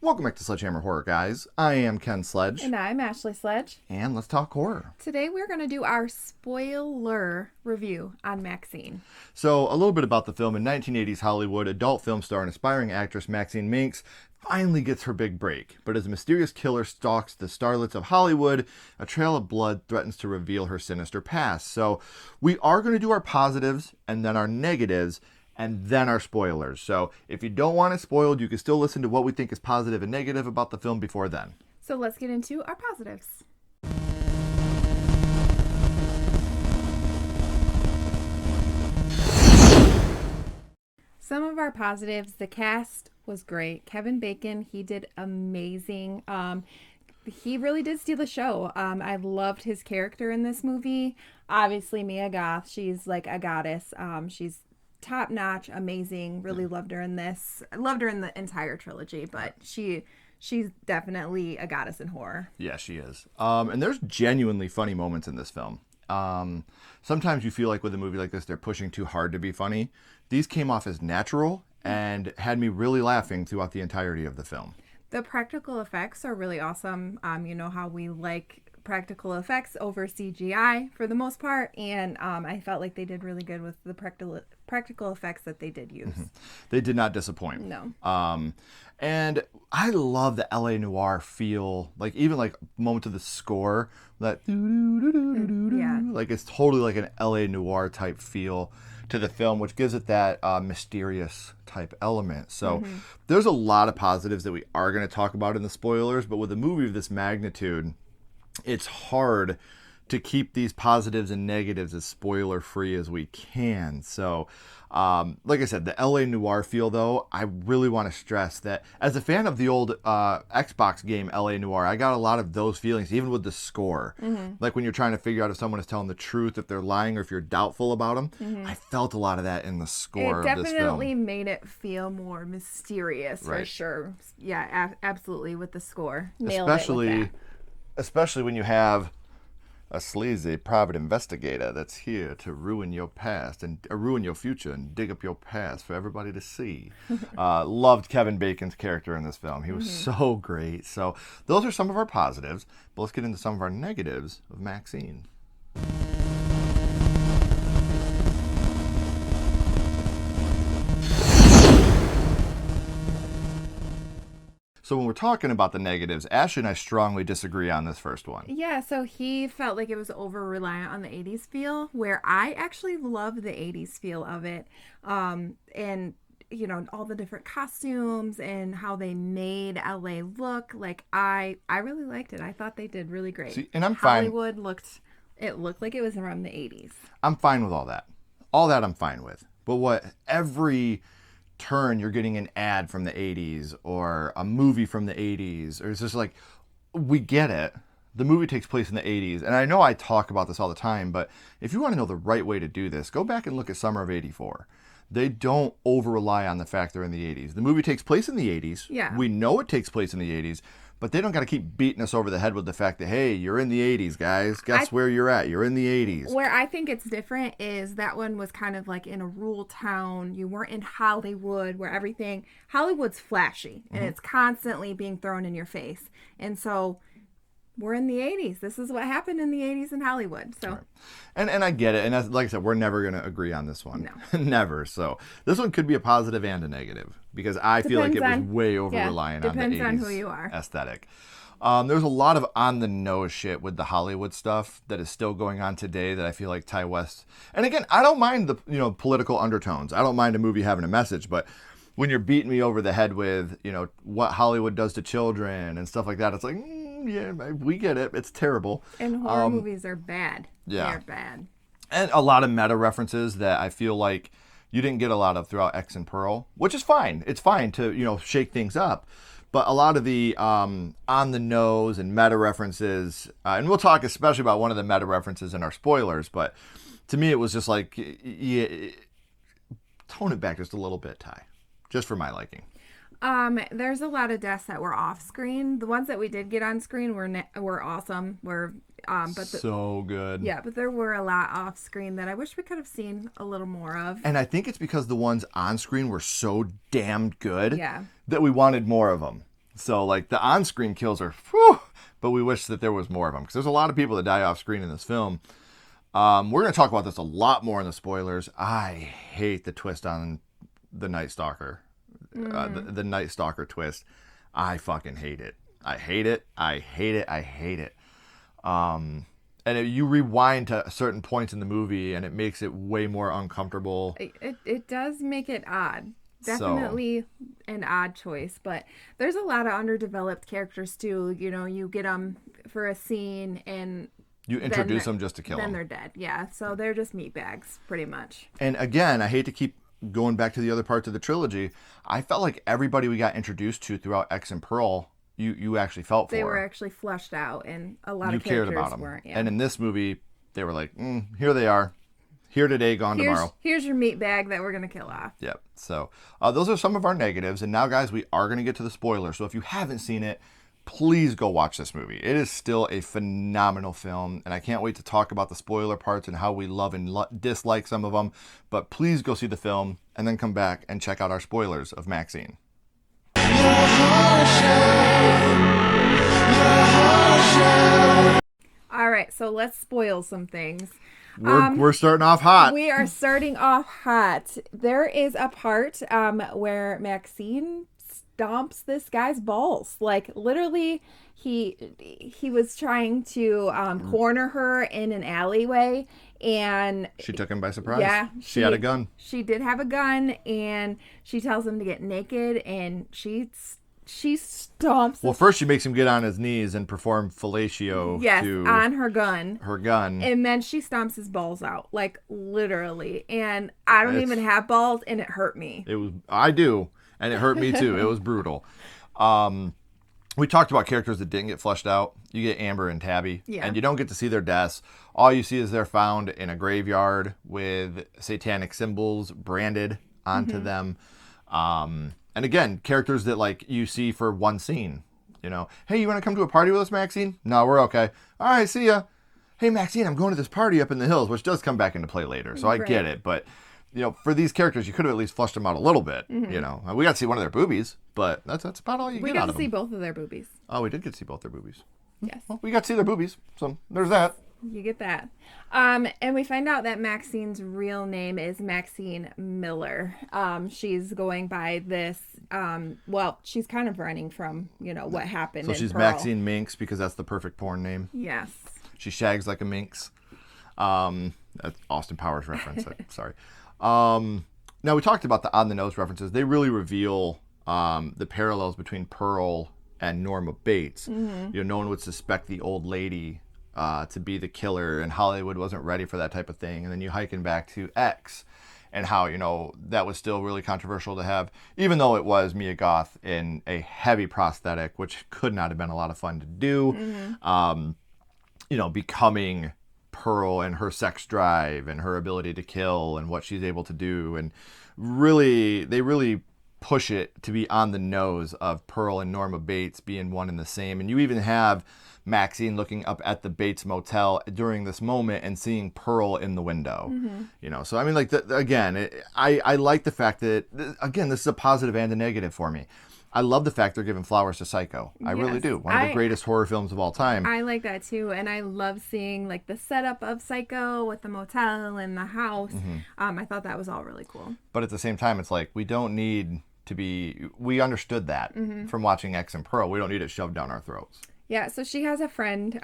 Welcome back to Sledgehammer Horror, guys. I am Ken Sledge. And I'm Ashley Sledge. And let's talk horror. Today we're going to do our spoiler review on Maxxxine. So, a little bit about the film. In 1980s Hollywood, adult film star and aspiring actress Maxxine Minks finally gets her big break. But as a mysterious killer stalks the starlets of Hollywood, a trail of blood threatens to reveal her sinister past. So, we are going to do our positives and then our negatives and then our spoilers. So if you don't want it spoiled, you can still listen to what we think is positive and negative about the film before then. So let's get into our positives. Some of our positives, the cast was great. Kevin Bacon, he did amazing. He really did steal the show. I loved his character in this movie. Obviously, Mia Goth, she's like a goddess. She's top notch, amazing. Really loved her in this. I loved her in the entire trilogy, but she's definitely a goddess in horror. Yeah, she is. And there's genuinely funny moments in this film. Sometimes you feel like with a movie like this, they're pushing too hard to be funny. These came off as natural and had me really laughing throughout the entirety of the film. The practical effects are really awesome. You know how we like practical effects over CGI for the most part, and I felt like they did really good with the practical effects that they did use. They did not disappoint. No. And I love the LA noir feel, like even like moments of the score that Yeah. like it's totally like an LA noir type feel to the film, which gives it that mysterious type element. So there's a lot of positives that we are going to talk about in the spoilers, but with a movie of this magnitude, it's hard to keep these positives and negatives as spoiler free as we can. So, like I said, the LA noir feel, though, I really want to stress that as a fan of the old Xbox game LA Noire, I got a lot of those feelings, even with the score. Like when you're trying to figure out if someone is telling the truth, if they're lying, or if you're doubtful about them. I felt a lot of that in the score of this film. It definitely made it feel more mysterious, for sure. Yeah, absolutely, with the score. Nailed it with that. Especially when you have a sleazy private investigator that's here to ruin your past and ruin your future and dig up your past for everybody to see. Loved Kevin Bacon's character in this film. He was so great. So those are some of our positives, but let's get into some of our negatives of Maxxxine. So when we're talking about the negatives, Ashley and I strongly disagree on this first one. Yeah, so he felt like it was over-reliant on the 80s feel, where I actually love the 80s feel of it. And, you know, all the different costumes and how they made LA look. Like, I really liked it. I thought they did really great. See, and I'm fine. Hollywood looked like it was from the 80s. I'm fine with all that. All that I'm fine with. But what every turn you're getting an ad from the 80s or a movie from the 80s, or it's just like, we get it. The movie takes place in the 80s, and I know I talk about this all the time, but if you want to know the right way to do this, go back and look at Summer of 84. They don't over-rely on the fact they're in the 80s. The movie takes place in the 80s. Yeah. We know it takes place in the 80s, but they don't got to keep beating us over the head with the fact that, hey, you're in the 80s, guys. Guess where you're at. You're in the 80s. Where I think it's different is that one was kind of like in a rural town. You weren't in Hollywood where Hollywood's flashy and it's constantly being thrown in your face. And so we're in the 80s. This is what happened in the 80s in Hollywood. So, right. And I get it. And as, like I said, we're never going to agree on this one. No. Never. So this one could be a positive and a negative because I feel like it was way over-reliant on the 80s on who you are. aesthetic. There's a lot of on-the-nose shit with the Hollywood stuff that is still going on today that I feel like Ty West... And again, I don't mind the political undertones. I don't mind a movie having a message, but when you're beating me over the head with, what Hollywood does to children and stuff like that, it's like... yeah, we get it. It's terrible. And horror movies are bad. Yeah. They're bad. And a lot of meta references that I feel like you didn't get a lot of throughout X and Pearl, which is fine. It's fine to, shake things up. But a lot of the on the nose and meta references, and we'll talk especially about one of the meta references in our spoilers, but to me it was just like, tone it back just a little bit, Ty. Just for my liking. There's a lot of deaths that were off screen. The ones that we did get on screen were awesome. So good. Yeah, but there were a lot off screen that I wish we could have seen a little more of. And I think it's because the ones on screen were so damn good Yeah. that we wanted more of them. So, like, the on-screen kills are, whew, but we wish that there was more of them, because there's a lot of people that die off screen in this film. We're going to talk about this a lot more in the spoilers. I hate the twist on the Night Stalker. The Night Stalker twist. I fucking hate it. I hate it. I hate it. I hate it. And you rewind to certain points in the movie, and it makes it way more uncomfortable. It does make it odd. Definitely an odd choice, but there's a lot of underdeveloped characters too. You know, you get them for a scene and you introduce them just to kill them. Then they're dead. Yeah, so they're just meat bags, pretty much. And again, I hate to keep going back to the other parts of the trilogy. I felt like everybody we got introduced to throughout X and Pearl, you actually felt for. They were actually fleshed out, and a lot of characters cared about them. Weren't. Yeah. And in this movie, they were like, here they are. Here today, gone tomorrow. Here's your meat bag that we're going to kill off. Yep. So those are some of our negatives. And now, guys, we are going to get to the spoilers. So if you haven't seen it, please go watch this movie. It is still a phenomenal film. And I can't wait to talk about the spoiler parts and how we love and dislike some of them. But please go see the film and then come back and check out our spoilers of Maxxxine. All right, so let's spoil some things. We're starting off hot. We are starting off hot. There is a part where Maxxxine stomps this guy's balls. Like, literally, he was trying to corner her in an alleyway, and she took him by surprise. Yeah, she had a gun. She did have a gun, and she tells him to get naked, and she stomps. Well, first she makes him get on his knees and perform fellatio. Yes, to on her gun. Her gun. And then she stomps his balls out, like literally. And I don't even have balls, and it hurt me. I do, and it hurt me too. It was brutal. We talked about characters that didn't get fleshed out. You get Amber and Tabby, and you don't get to see their deaths. All you see is they're found in a graveyard with satanic symbols branded onto them. And again, characters that like you see for one scene, you know, hey, you want to come to a party with us, Maxxxine? No, we're okay. All right, see ya. Hey, Maxxxine, I'm going to this party up in the hills, which does come back into play later. So I get it. But, you know, for these characters, you could have at least flushed them out a little bit, you know. We got to see one of their boobies, but that's about all you get out of them. We got to see both of their boobies. Oh, we did get to see both their boobies. Yes. Well, we got to see their boobies. So there's that. You get that. And we find out that Maxxine's real name is Maxxxine Miller. She's going by this, well, she's kind of running from, you know, what happened. So she's Pearl. Maxxxine Minx because that's the perfect porn name. Yes. She shags like a minx. That's Austin Powers reference. Sorry. Now we talked about the on the nose references. They really reveal the parallels between Pearl and Norma Bates. You know, no one would suspect the old lady to be the killer, and Hollywood wasn't ready for that type of thing. And then you hiking back to X and how, you know, that was still really controversial to have, even though it was Mia Goth in a heavy prosthetic, which could not have been a lot of fun to do. You know, becoming Pearl and her sex drive and her ability to kill and what she's able to do. And really, they really push it to be on the nose of Pearl and Norma Bates being one and the same. And you even have Maxxxine looking up at the Bates Motel during this moment and seeing Pearl in the window. You know, so I mean, like, again, I like the fact that, again, this is a positive and a negative for me. I love the fact they're giving flowers to Psycho. I really do. One of the greatest horror films of all time. I like that too, and I love seeing like the setup of Psycho with the motel and the house. I thought that was all really cool. But at the same time, it's like we don't need to be. We understood that from watching X and Pearl. We don't need it shoved down our throats. Yeah, so she has a friend,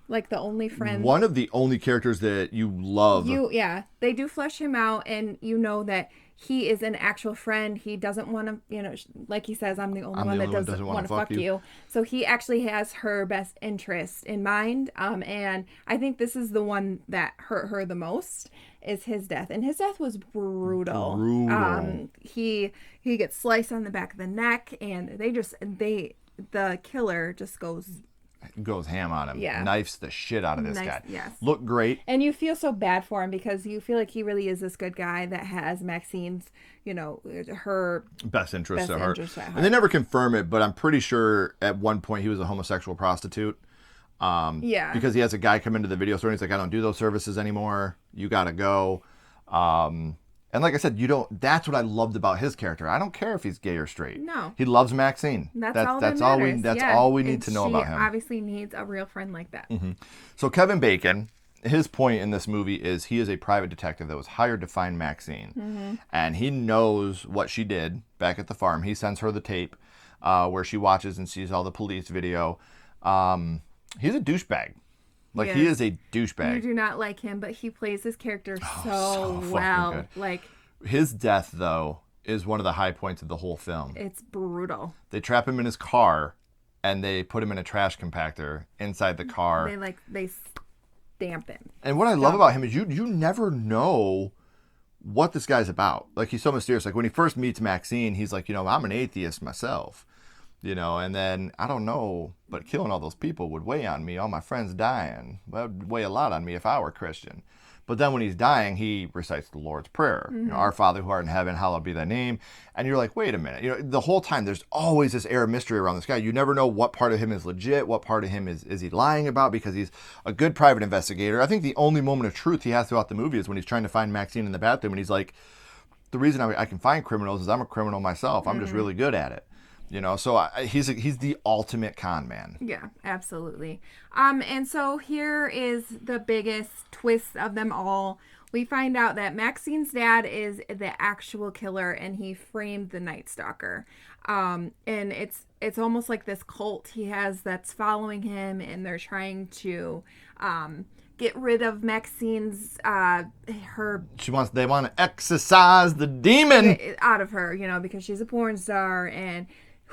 like the only friend. One of the only characters that you love. Yeah, they do flesh him out, and you know that he is an actual friend. He doesn't want to, you know, like he says, I'm the only one that doesn't want to fuck you. So he actually has her best interest in mind. And I think this is the one that hurt her the most is his death. And his death was brutal. He gets sliced on the back of the neck, and the killer just goes ham on him. Yeah. Knifes the shit out of this guy. Yes. Look great. And you feel so bad for him because you feel like he really is this good guy that has Maxxine's, you know, her best interest at heart. And they never confirm it, but I'm pretty sure at one point he was a homosexual prostitute. Because he has a guy come into the video store and he's like, I don't do those services anymore. You got to go. And like I said, that's what I loved about his character. I don't care if he's gay or straight. No. He loves Maxxine. That's all we need to know about him. She obviously needs a real friend like that. Mm-hmm. So Kevin Bacon, his point in this movie is he is a private detective that was hired to find Maxxine. Mm-hmm. And he knows what she did back at the farm. He sends her the tape where she watches and sees all the police video. He's a douchebag. Like, he is a douchebag. You do not like him, but he plays his character so well. Like, his death, though, is one of the high points of the whole film. It's brutal. They trap him in his car, and they put him in a trash compactor inside the car. They stamp him. And what I love about him is you never know what this guy's about. Like, he's so mysterious. Like, when he first meets Maxxine, he's like, I'm an atheist myself. And then, I don't know, but killing all those people would weigh on me. All my friends dying. That would weigh a lot on me if I were Christian. But then when he's dying, he recites the Lord's Prayer. Mm-hmm. Our Father who art in heaven, hallowed be thy name. And you're like, wait a minute. The whole time, there's always this air of mystery around this guy. You never know what part of him is legit, what part of him is he lying about, because he's a good private investigator. I think the only moment of truth he has throughout the movie is when he's trying to find Maxxine in the bathroom, and he's like, the reason I can find criminals is I'm a criminal myself. I'm just really good at it. So he's the ultimate con man. Yeah, absolutely. And so here is the biggest twist of them all. We find out that Maxxine's dad is the actual killer, and he framed the Night Stalker. And it's almost like this cult he has that's following him, and they're trying to get rid of Maxxine's They want to exorcise the demon out of her, because she's a porn star, and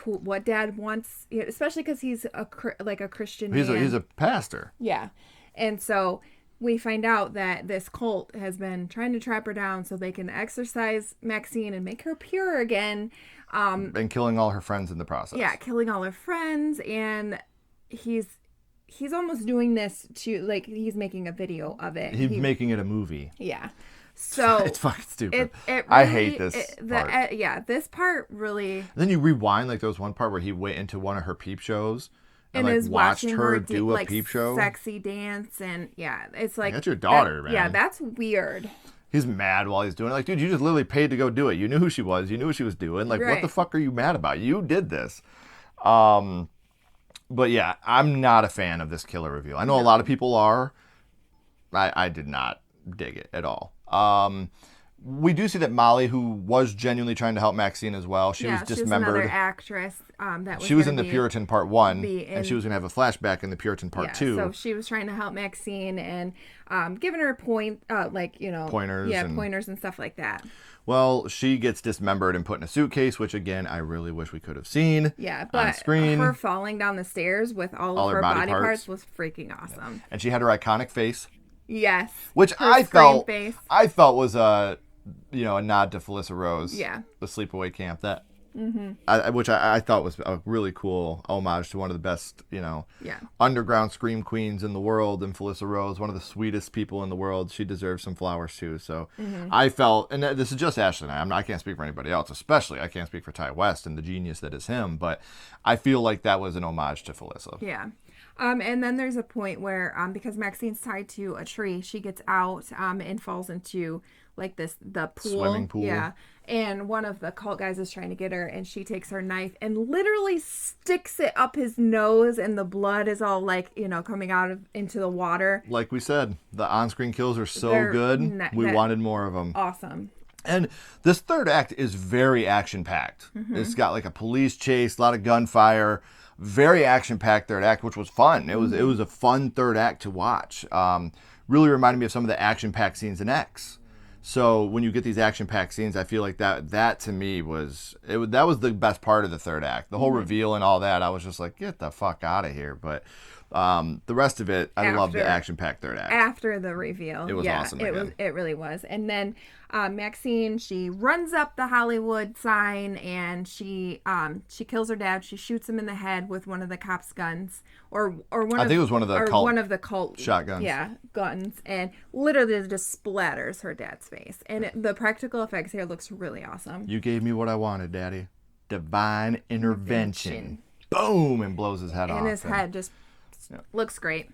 what dad wants, especially because he's a Christian man. He's a pastor. Yeah. And so we find out that this cult has been trying to trap her down so they can exorcise Maxxine and make her pure again. And killing all her friends in the process. Yeah, killing all her friends. And he's almost doing this to, he's making a video of it. He's making it a movie. Yeah. So it's fucking stupid. It really, I hate this part. This part really. And then you rewind, there was one part where he went into one of her peep shows and is watched her do a peep show, sexy dance, and it's like that's your daughter, man. Yeah, that's weird. He's mad while he's doing it. Dude, you just literally paid to go do it. You knew who she was. You knew what she was doing. Right. What the fuck are you mad about? You did this. But yeah, I'm not a fan of this killer reveal. I know a lot of people are. I did not dig it at all. We do see that Molly, who was genuinely trying to help Maxxine as well, she was dismembered. She was another actress that was She was in the Puritan Part 1, and she was going to have a flashback in the Puritan Part 2. So she was trying to help Maxxine and giving her pointers. Yeah, pointers and stuff like that. Well, she gets dismembered and put in a suitcase, which, again, I really wish we could have seen on screen. Her falling down the stairs with all of her body parts was freaking awesome. Yeah. And she had her iconic face. Yes. Which I felt was a nod to Felissa Rose. Yeah. The Sleepaway Camp. Which I thought was a really cool homage to one of the best, underground scream queens in the world, and Felissa Rose, one of the sweetest people in the world. She deserves some flowers too. So I felt, and this is just Ashley and I can't speak for anybody else, especially I can't speak for Ty West and the genius that is him, but I feel like that was an homage to Felissa. Yeah. And then there's a point where, because Maxxine's tied to a tree, she gets out and falls into the pool. Swimming pool. Yeah. And one of the cult guys is trying to get her, and she takes her knife and literally sticks it up his nose, and the blood is all coming out into the water. Like we said, the on-screen kills are so good. We wanted more of them. Awesome. And this third act is very action-packed. It's got a police chase, a lot of gunfire. Very action-packed third act, which was fun. It was a fun third act to watch. Really reminded me of some of the action-packed scenes in X. So when you get these action-packed scenes, I feel like that to me was the best part of the third act. The whole reveal and all that, I was just like, get the fuck out of here. But the rest of it, I loved the action-packed third act. After the reveal, it was awesome. It really was. And then Maxxine, she runs up the Hollywood sign, and she kills her dad. She shoots him in the head with one of the cops' guns, or one. I think it was one of the cult shotguns. Yeah, guns, and literally just splatters her dad's face. And the practical effects here looks really awesome. You gave me what I wanted, Daddy. Divine intervention. Boom, and blows his head off. And his head just looks great.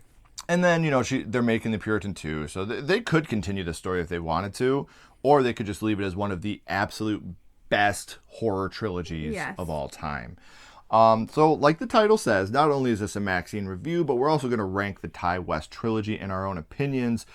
And then, they're making the Puritan 2, so they could continue the story if they wanted to, or they could just leave it as one of the absolute best horror trilogies of all time. So, like the title says, not only is this a Maxxxine review, but we're also going to rank the Ti West trilogy in our own opinions.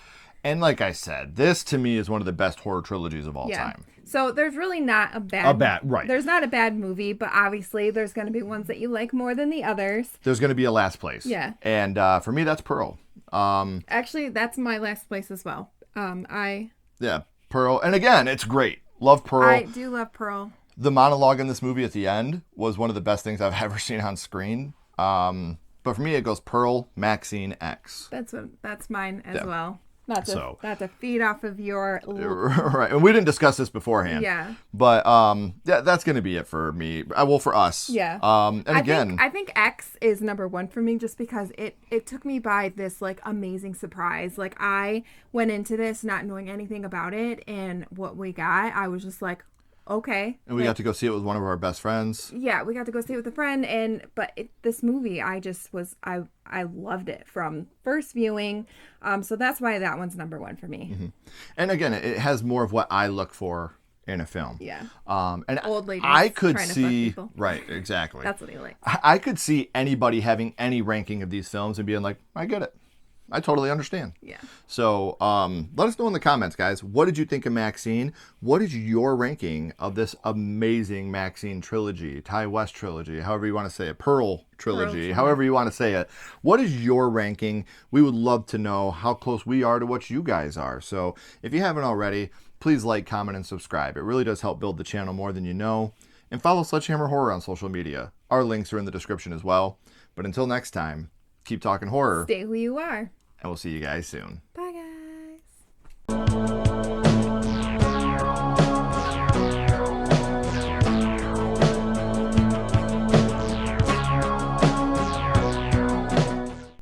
And like I said, this to me is one of the best horror trilogies of all time. So there's really not a bad right. There's not a bad movie, but obviously there's going to be ones that you like more than the others. There's going to be a last place. Yeah. And for me, that's Pearl. Actually, that's my last place as well. Yeah, Pearl. And again, it's great. Love Pearl. I do love Pearl. The monologue in this movie at the end was one of the best things I've ever seen on screen. But for me, it goes Pearl, Maxxxine, X. That's mine as well. Not to feed off of your... Right. And we didn't discuss this beforehand. Yeah. But that's going to be it for me. Well, for us. Yeah. I think X is number one for me just because it took me by this like amazing surprise. Like I went into this not knowing anything about it, and what we got, I was just like, okay. And we got to go see it with one of our best friends. Yeah, we got to go see it with a friend, this movie, I loved it from first viewing. So that's why that one's number one for me. Mm-hmm. And again, it has more of what I look for in a film. Yeah. And old ladies I could trying see to fuck people. Right, exactly. That's what he likes. I could see anybody having any ranking of these films and being like, I get it. I totally understand. Yeah. So let us know in the comments, guys. What did you think of Maxxxine? What is your ranking of this amazing Maxxxine trilogy, Ti West trilogy, however you want to say it, Pearl trilogy, however you want to say it? What is your ranking? We would love to know how close we are to what you guys are. So if you haven't already, please like, comment, and subscribe. It really does help build the channel more than you know. And follow Sledgehammer Horror on social media. Our links are in the description as well. But until next time, keep talking horror. Stay who you are. And we'll see you guys soon.